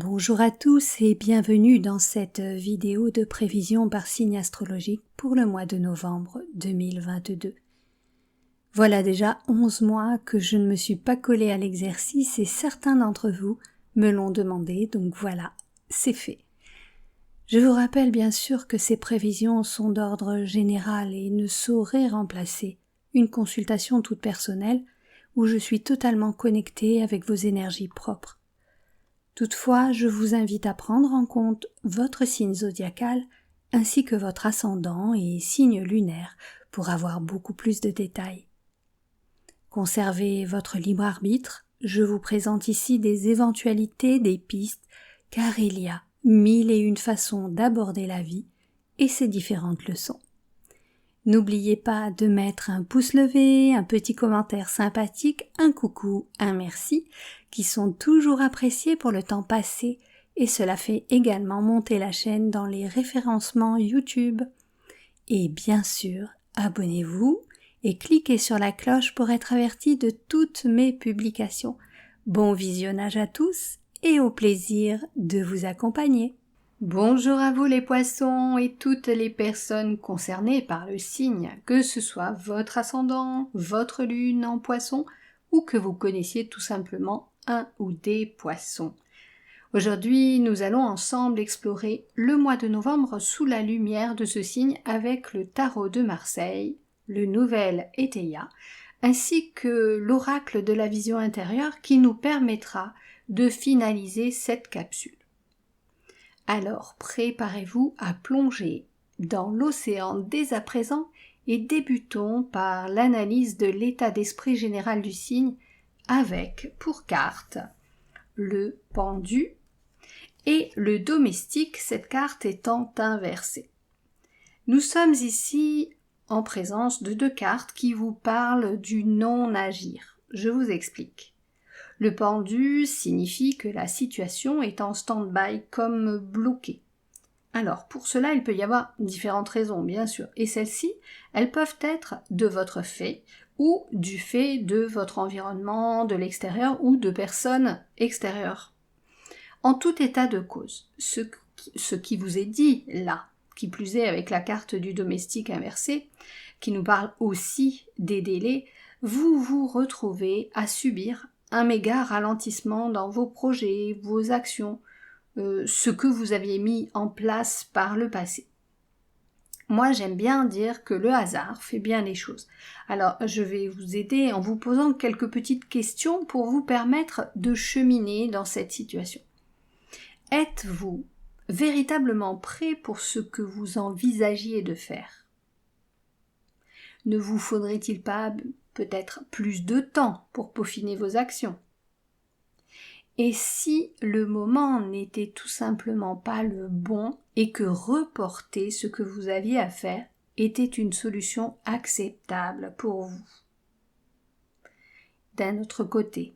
Bonjour à tous et bienvenue dans cette vidéo de prévision par signe astrologique pour le mois de novembre 2022. Voilà déjà 11 mois que je ne me suis pas collée à l'exercice et certains d'entre vous me l'ont demandé, donc voilà, c'est fait. Je vous rappelle bien sûr que ces prévisions sont d'ordre général et ne sauraient remplacer une consultation toute personnelle où je suis totalement connectée avec vos énergies propres. Toutefois, je vous invite à prendre en compte votre signe zodiacal ainsi que votre ascendant et signe lunaire pour avoir beaucoup plus de détails. Conservez votre libre arbitre, je vous présente ici des éventualités, des pistes, car il y a 1001 façons d'aborder la vie et ses différentes leçons. N'oubliez pas de mettre un pouce levé, un petit commentaire sympathique, un coucou, un merci, qui sont toujours appréciés pour le temps passé et cela fait également monter la chaîne dans les référencements YouTube. Et bien sûr, abonnez-vous et cliquez sur la cloche pour être averti de toutes mes publications. Bon visionnage à tous et au plaisir de vous accompagner. Bonjour à vous les poissons et toutes les personnes concernées par le signe, que ce soit votre ascendant, votre lune en poisson ou que vous connaissiez tout simplement un ou des poissons. Aujourd'hui, nous allons ensemble explorer le mois de novembre sous la lumière de ce signe avec le tarot de Marseille, le nouvel Éteia, ainsi que l'oracle de la vision intérieure qui nous permettra de finaliser cette capsule. Alors préparez-vous à plonger dans l'océan dès à présent et débutons par l'analyse de l'état d'esprit général du signe avec pour carte le pendu et le domestique, cette carte étant inversée. Nous sommes ici en présence de deux cartes qui vous parlent du non-agir. Je vous explique. Le pendu signifie que la situation est en stand-by comme bloquée. Alors, pour cela, il peut y avoir différentes raisons, bien sûr, et celles-ci, elles peuvent être de votre fait ou du fait de votre environnement, de l'extérieur ou de personnes extérieures. En tout état de cause, ce qui vous est dit là, qui plus est avec la carte du domestique inversé, qui nous parle aussi des délais, vous vous retrouvez à subir un méga ralentissement dans vos projets, vos actions, ce que vous aviez mis en place par le passé. Moi, j'aime bien dire que le hasard fait bien les choses. Alors, je vais vous aider en vous posant quelques petites questions pour vous permettre de cheminer dans cette situation. Êtes-vous véritablement prêt pour ce que vous envisagiez de faire ? Ne vous faudrait-il pas peut-être plus de temps pour peaufiner vos actions ? Et si le moment n'était tout simplement pas le bon et que reporter ce que vous aviez à faire était une solution acceptable pour vous ? D'un autre côté,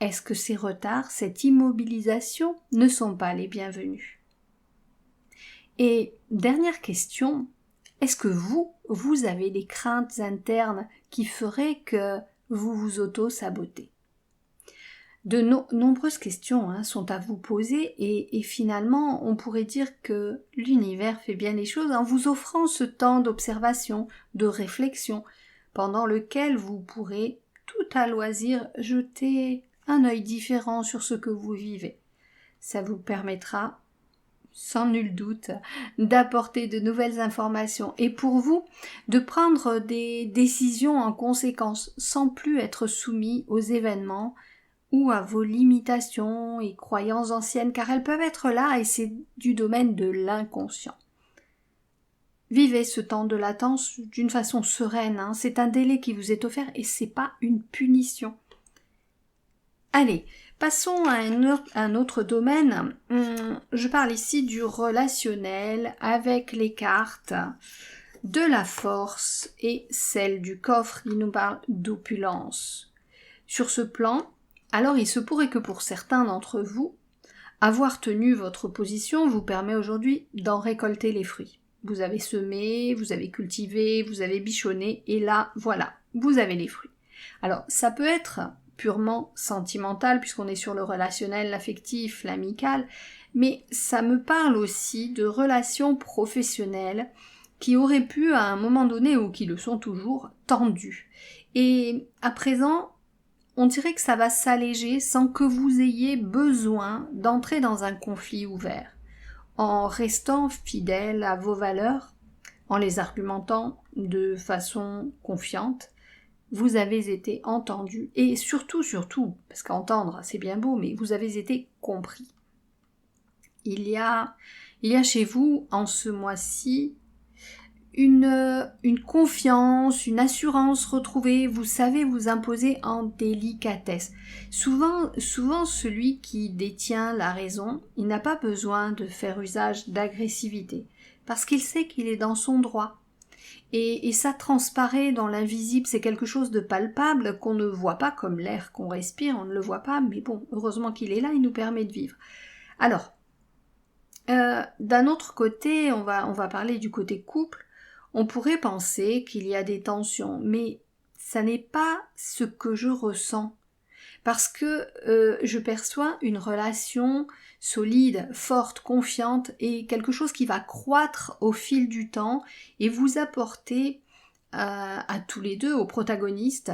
est-ce que ces retards, cette immobilisation ne sont pas les bienvenus ? Et dernière question, est-ce que vous avez des craintes internes qui feraient que vous vous auto-sabotez ? De nombreuses questions sont à vous poser et finalement on pourrait dire que l'univers fait bien les choses en vous offrant ce temps d'observation, de réflexion, pendant lequel vous pourrez tout à loisir jeter un œil différent sur ce que vous vivez. Ça vous permettra sans nul doute, d'apporter de nouvelles informations et pour vous, de prendre des décisions en conséquence, sans plus être soumis aux événements ou à vos limitations et croyances anciennes, car elles peuvent être là et c'est du domaine de l'inconscient. Vivez ce temps de latence d'une façon sereine, c'est un délai qui vous est offert et c'est pas une punition. Allez, passons à un autre domaine. Je parle ici du relationnel avec les cartes de la force et celle du coffre qui nous parle d'opulence. Sur ce plan, alors il se pourrait que pour certains d'entre vous, avoir tenu votre position vous permet aujourd'hui d'en récolter les fruits. Vous avez semé, vous avez cultivé, vous avez bichonné et là, voilà, vous avez les fruits. Alors, ça peut être purement sentimentale, puisqu'on est sur le relationnel, l'affectif, l'amical, mais ça me parle aussi de relations professionnelles qui auraient pu à un moment donné, ou qui le sont toujours, tendues. Et à présent, on dirait que ça va s'alléger sans que vous ayez besoin d'entrer dans un conflit ouvert, en restant fidèle à vos valeurs, en les argumentant de façon confiante. Vous avez été entendu, et surtout, parce qu'entendre c'est bien beau, mais vous avez été compris. Il y a chez vous, en ce mois-ci, une confiance, une assurance retrouvée, vous savez vous imposer en délicatesse. Souvent, celui qui détient la raison, il n'a pas besoin de faire usage d'agressivité, parce qu'il sait qu'il est dans son droit. Et ça transparaît dans l'invisible, c'est quelque chose de palpable qu'on ne voit pas comme l'air qu'on respire, on ne le voit pas, mais bon, heureusement qu'il est là, il nous permet de vivre. Alors, d'un autre côté, on va parler du côté couple. On pourrait penser qu'il y a des tensions, mais ça n'est pas ce que je ressens. Parce que je perçois une relation solide, forte, confiante et quelque chose qui va croître au fil du temps et vous apporter à tous les deux, aux protagonistes,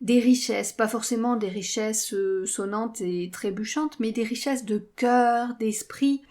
des richesses, pas forcément des richesses sonnantes et trébuchantes, mais des richesses de cœur, d'esprit,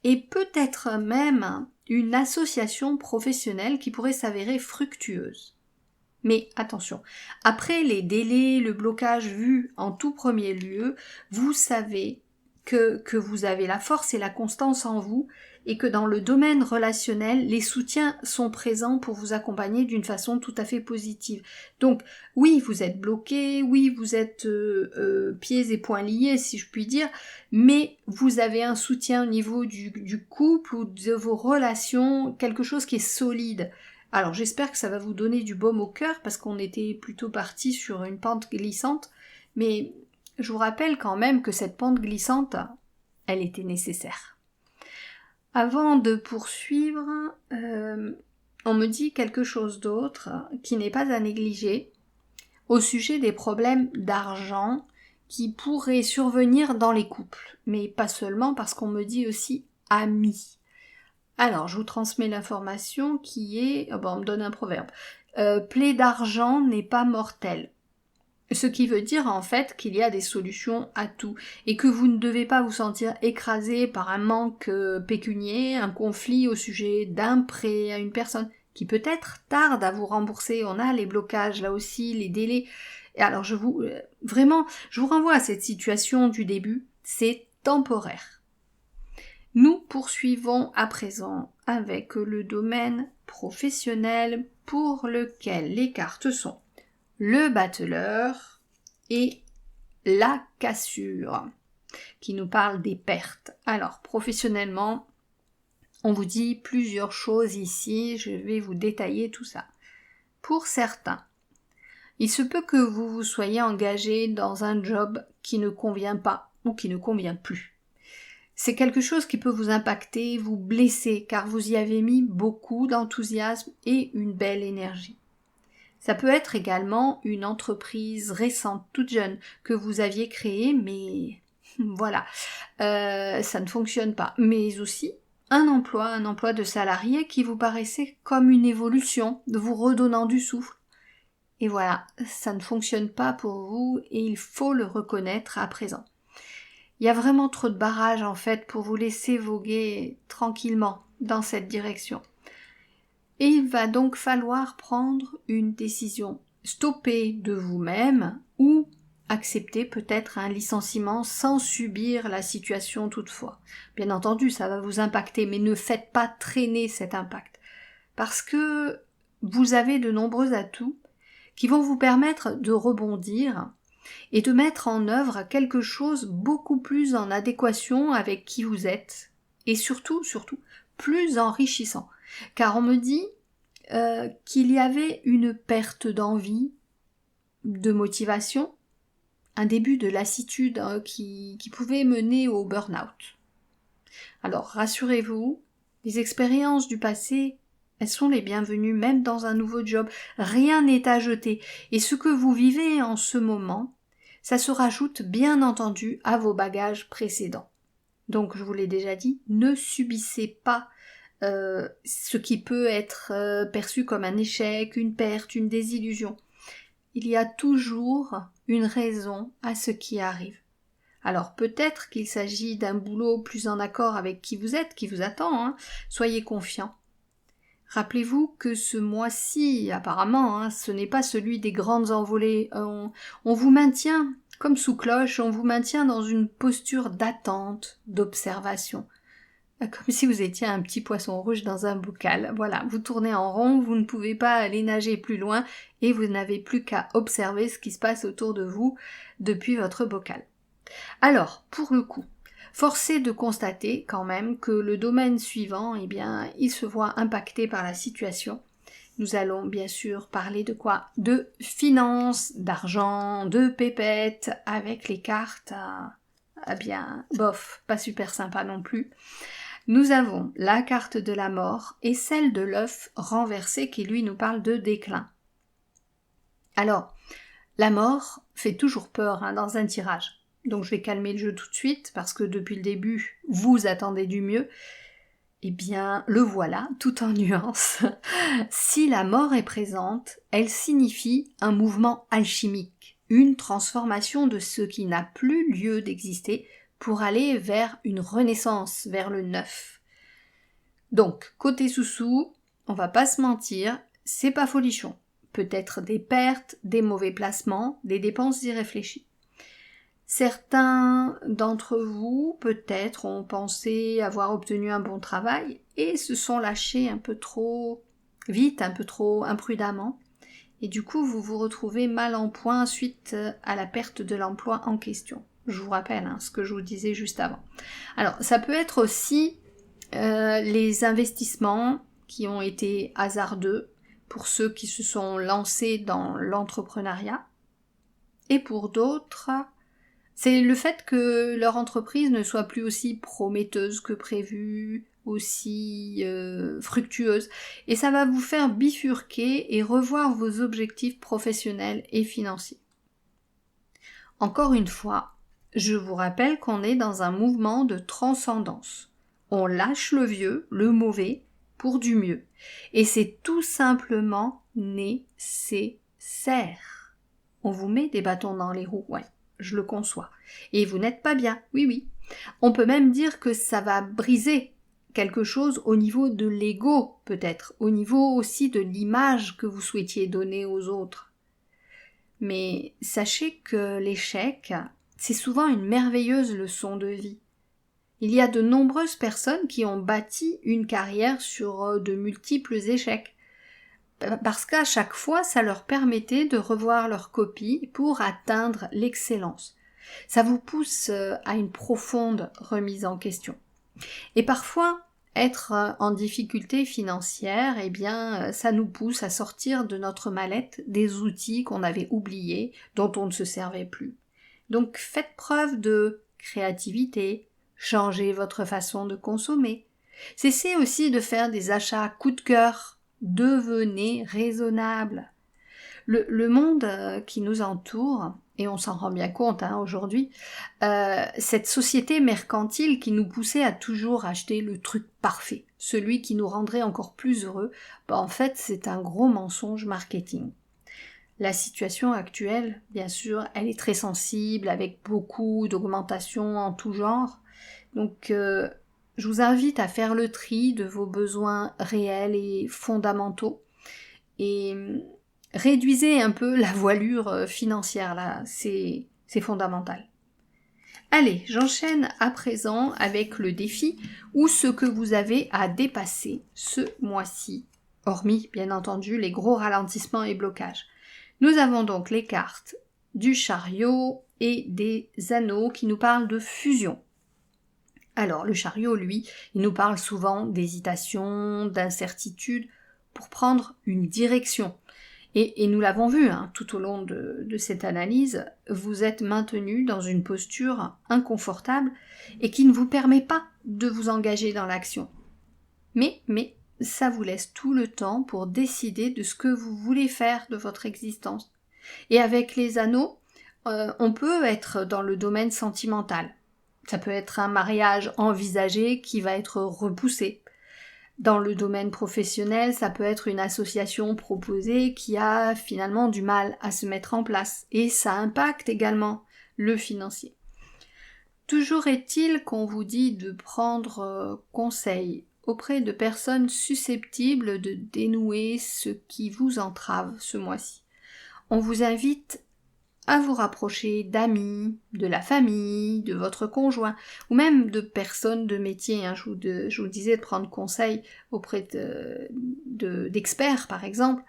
et peut-être même une association professionnelle qui pourrait s'avérer fructueuse. Mais attention, après les délais, le blocage vu en tout premier lieu, vous savez que vous avez la force et la constance en vous et que dans le domaine relationnel, les soutiens sont présents pour vous accompagner d'une façon tout à fait positive. Donc oui, vous êtes bloqué, oui, vous êtes pieds et poings liés, si je puis dire, mais vous avez un soutien au niveau du couple ou de vos relations, quelque chose qui est solide. Alors j'espère que ça va vous donner du baume au cœur parce qu'on était plutôt parti sur une pente glissante, mais je vous rappelle quand même que cette pente glissante, elle était nécessaire. Avant de poursuivre, on me dit quelque chose d'autre qui n'est pas à négliger au sujet des problèmes d'argent qui pourraient survenir dans les couples, mais pas seulement parce qu'on me dit aussi amis. Alors, je vous transmets l'information qui est... on me donne un proverbe. Plaie d'argent n'est pas mortelle. Ce qui veut dire en fait qu'il y a des solutions à tout et que vous ne devez pas vous sentir écrasé par un manque pécunier, un conflit au sujet d'un prêt à une personne qui peut-être tarde à vous rembourser. On a les blocages là aussi, les délais. Et alors je vous renvoie à cette situation du début, c'est temporaire. Nous poursuivons à présent avec le domaine professionnel pour lequel les cartes sont le battleur et la cassure, qui nous parle des pertes. Alors, professionnellement, on vous dit plusieurs choses ici, je vais vous détailler tout ça. Pour certains, il se peut que vous vous soyez engagé dans un job qui ne convient pas ou qui ne convient plus. C'est quelque chose qui peut vous impacter, vous blesser, car vous y avez mis beaucoup d'enthousiasme et une belle énergie. Ça peut être également une entreprise récente, toute jeune, que vous aviez créée, mais voilà, ça ne fonctionne pas. Mais aussi un emploi de salarié qui vous paraissait comme une évolution, de vous redonnant du souffle. Et voilà, ça ne fonctionne pas pour vous et il faut le reconnaître à présent. Il y a vraiment trop de barrages en fait pour vous laisser voguer tranquillement dans cette direction. Et il va donc falloir prendre une décision. Stopper de vous-même ou accepter peut-être un licenciement sans subir la situation toutefois. Bien entendu, ça va vous impacter, mais ne faites pas traîner cet impact. Parce que vous avez de nombreux atouts qui vont vous permettre de rebondir et de mettre en œuvre quelque chose beaucoup plus en adéquation avec qui vous êtes et surtout, plus enrichissant. Car on me dit qu'il y avait une perte d'envie, de motivation, un début de lassitude qui pouvait mener au burn-out. Alors rassurez-vous, les expériences du passé, elles sont les bienvenues même dans un nouveau job. Rien n'est à jeter. Et ce que vous vivez en ce moment, Ça se rajoute bien entendu à vos bagages précédents. Donc je vous l'ai déjà dit, ne subissez pas ce qui peut être perçu comme un échec, une perte, une désillusion. Il y a toujours une raison à ce qui arrive. Alors peut-être qu'il s'agit d'un boulot plus en accord avec qui vous êtes, qui vous attend, hein. Soyez confiant. Rappelez-vous que ce mois-ci, apparemment, ce n'est pas celui des grandes envolées. On vous maintient, comme sous cloche, on vous maintient dans une posture d'attente, d'observation. Comme si vous étiez un petit poisson rouge dans un bocal. Voilà, vous tournez en rond, vous ne pouvez pas aller nager plus loin et vous n'avez plus qu'à observer ce qui se passe autour de vous depuis votre bocal. Alors, pour le coup, force est de constater quand même que le domaine suivant, il se voit impacté par la situation. Nous allons bien sûr parler de quoi? De finances, d'argent, de pépettes, avec les cartes, bof, pas super sympa non plus. Nous avons la carte de la mort et celle de l'œuf renversé qui lui nous parle de déclin. Alors, la mort fait toujours peur dans un tirage. Donc je vais calmer le jeu tout de suite parce que depuis le début, vous attendez du mieux. Eh bien, le voilà, tout en nuances. Si la mort est présente, elle signifie un mouvement alchimique, une transformation de ce qui n'a plus lieu d'exister pour aller vers une renaissance, vers le neuf. Donc, côté sous-sous, on va pas se mentir, c'est pas folichon. Peut-être des pertes, des mauvais placements, des dépenses irréfléchies. Certains d'entre vous, peut-être, ont pensé avoir obtenu un bon travail et se sont lâchés un peu trop vite, un peu trop imprudemment. Et du coup, vous vous retrouvez mal en point suite à la perte de l'emploi en question. Je vous rappelle ce que je vous disais juste avant. Alors, ça peut être aussi les investissements qui ont été hasardeux pour ceux qui se sont lancés dans l'entrepreneuriat. Et pour d'autres, c'est le fait que leur entreprise ne soit plus aussi prometteuse que prévu, aussi fructueuse. Et ça va vous faire bifurquer et revoir vos objectifs professionnels et financiers. Encore une fois, je vous rappelle qu'on est dans un mouvement de transcendance. On lâche le vieux, le mauvais, pour du mieux. Et c'est tout simplement nécessaire. On vous met des bâtons dans les roues, ouais. Je le conçois. Et vous n'êtes pas bien, oui. On peut même dire que ça va briser quelque chose au niveau de l'ego, peut-être, au niveau aussi de l'image que vous souhaitiez donner aux autres. Mais sachez que l'échec, c'est souvent une merveilleuse leçon de vie. Il y a de nombreuses personnes qui ont bâti une carrière sur de multiples échecs. Parce qu'à chaque fois, ça leur permettait de revoir leur copie pour atteindre l'excellence. Ça vous pousse à une profonde remise en question. Et parfois, être en difficulté financière, ça nous pousse à sortir de notre mallette des outils qu'on avait oubliés, dont on ne se servait plus. Donc faites preuve de créativité, changez votre façon de consommer. Cessez aussi de faire des achats coup de cœur. Devenez raisonnable. Le monde qui nous entoure, et on s'en rend bien compte aujourd'hui, cette société mercantile qui nous poussait à toujours acheter le truc parfait, celui qui nous rendrait encore plus heureux, en fait c'est un gros mensonge marketing. La situation actuelle, bien sûr, elle est très sensible, avec beaucoup d'augmentations en tout genre, donc je vous invite à faire le tri de vos besoins réels et fondamentaux et réduisez un peu la voilure financière là, c'est fondamental. Allez, j'enchaîne à présent avec le défi ou ce que vous avez à dépasser ce mois-ci, hormis bien entendu les gros ralentissements et blocages. Nous avons donc les cartes du chariot et des anneaux qui nous parlent de fusion. Alors, le chariot, lui, il nous parle souvent d'hésitation, d'incertitude, pour prendre une direction. Et nous l'avons vu tout au long de cette analyse, vous êtes maintenu dans une posture inconfortable et qui ne vous permet pas de vous engager dans l'action. Mais ça vous laisse tout le temps pour décider de ce que vous voulez faire de votre existence. Et avec les anneaux, on peut être dans le domaine sentimental. Ça peut être un mariage envisagé qui va être repoussé. Dans le domaine professionnel, ça peut être une association proposée qui a finalement du mal à se mettre en place. Et ça impacte également le financier. Toujours est-il qu'on vous dit de prendre conseil auprès de personnes susceptibles de dénouer ce qui vous entrave ce mois-ci. On vous invite à vous rapprocher d'amis, de la famille, de votre conjoint, ou même de personnes de métier. Je vous disais de prendre conseil auprès d'experts, par exemple.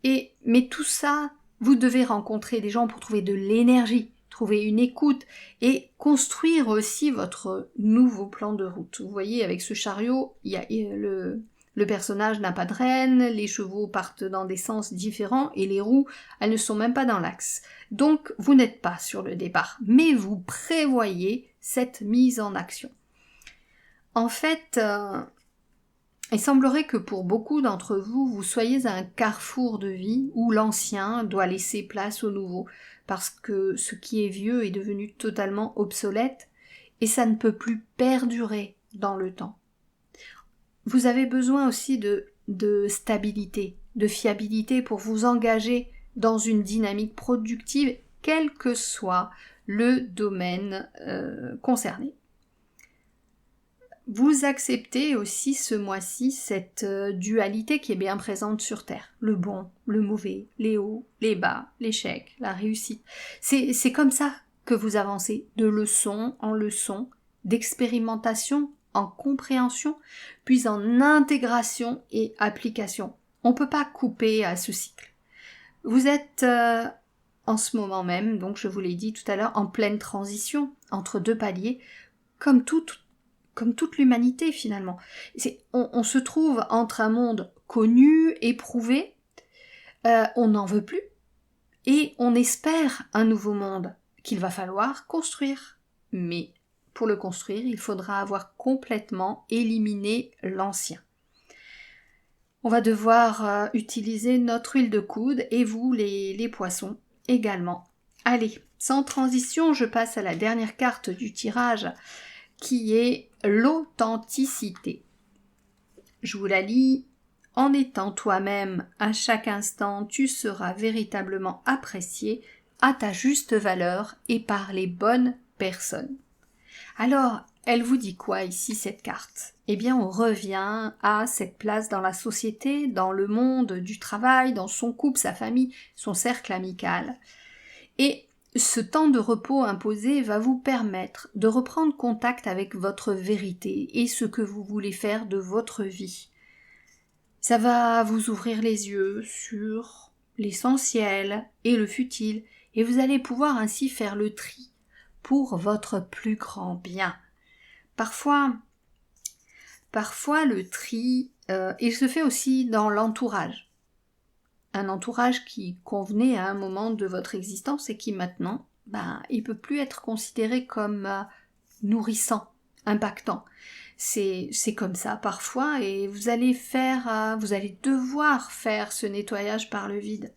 Mais tout ça, vous devez rencontrer des gens pour trouver de l'énergie, trouver une écoute et construire aussi votre nouveau plan de route. Vous voyez, avec ce chariot, le personnage n'a pas de rêne, les chevaux partent dans des sens différents et les roues, elles ne sont même pas dans l'axe. Donc, vous n'êtes pas sur le départ, mais vous prévoyez cette mise en action. En fait, il semblerait que pour beaucoup d'entre vous, vous soyez à un carrefour de vie où l'ancien doit laisser place au nouveau, parce que ce qui est vieux est devenu totalement obsolète et ça ne peut plus perdurer dans le temps. Vous avez besoin aussi de stabilité, de fiabilité pour vous engager dans une dynamique productive, quel que soit le domaine concerné. Vous acceptez aussi ce mois-ci cette dualité qui est bien présente sur Terre. Le bon, le mauvais, les hauts, les bas, l'échec, la réussite. C'est comme ça que vous avancez, de leçon en leçon, d'expérimentation en compréhension, puis en intégration et application. On ne peut pas couper à ce cycle. Vous êtes en ce moment même, donc je vous l'ai dit tout à l'heure, en pleine transition entre deux paliers, comme toute l'humanité finalement. On se trouve entre un monde connu, éprouvé, on n'en veut plus, et on espère un nouveau monde qu'il va falloir construire. Mais pour le construire, il faudra avoir complètement éliminé l'ancien. On va devoir utiliser notre huile de coude et vous, les poissons, également. Allez, sans transition, je passe à la dernière carte du tirage qui est l'authenticité. Je vous la lis. En étant toi-même, à chaque instant, tu seras véritablement apprécié à ta juste valeur et par les bonnes personnes. Alors, elle vous dit quoi ici cette carte ? Eh bien, on revient à cette place dans la société, dans le monde du travail, dans son couple, sa famille, son cercle amical. Et ce temps de repos imposé va vous permettre de reprendre contact avec votre vérité et ce que vous voulez faire de votre vie. Ça va vous ouvrir les yeux sur l'essentiel et le futile, et vous allez pouvoir ainsi faire le tri pour votre plus grand bien. Parfois le tri, il se fait aussi dans l'entourage. Un entourage qui convenait à un moment de votre existence et qui maintenant, il peut plus être considéré comme nourrissant, impactant. C'est comme ça parfois et vous allez devoir faire ce nettoyage par le vide.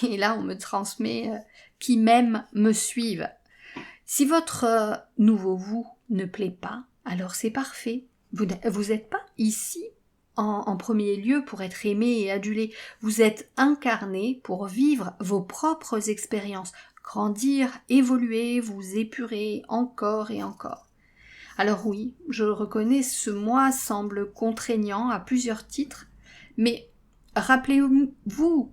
Et là, on me transmet qui m'aiment me suivent. Si votre nouveau vous ne plaît pas, alors c'est parfait. Vous n'êtes pas ici en premier lieu pour être aimé et adulé. Vous êtes incarné pour vivre vos propres expériences, grandir, évoluer, vous épurer encore et encore. Alors oui, je le reconnais, ce mois semble contraignant à plusieurs titres, mais rappelez-vous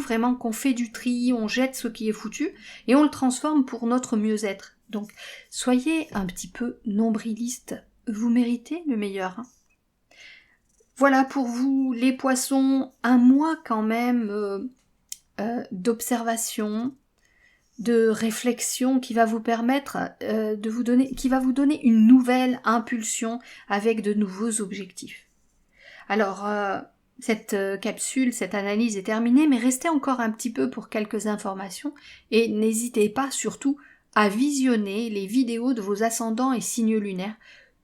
vraiment qu'on fait du tri, on jette ce qui est foutu et on le transforme pour notre mieux-être. Donc, soyez un petit peu nombriliste. Vous méritez le meilleur. Voilà pour vous, les poissons, un mois quand même d'observation, de réflexion qui va vous permettre qui va vous donner une nouvelle impulsion avec de nouveaux objectifs. Alors, cette capsule, cette analyse est terminée, mais restez encore un petit peu pour quelques informations et n'hésitez pas surtout à visionner les vidéos de vos ascendants et signes lunaires,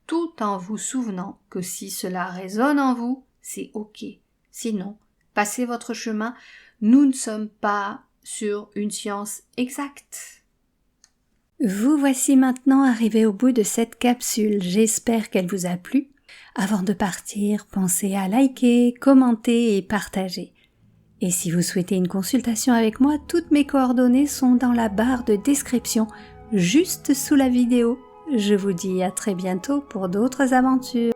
tout en vous souvenant que si cela résonne en vous, c'est ok. Sinon, passez votre chemin, nous ne sommes pas sur une science exacte. Vous voici maintenant arrivé au bout de cette capsule, j'espère qu'elle vous a plu. Avant de partir, pensez à liker, commenter et partager. Et si vous souhaitez une consultation avec moi, toutes mes coordonnées sont dans la barre de description, juste sous la vidéo. Je vous dis à très bientôt pour d'autres aventures.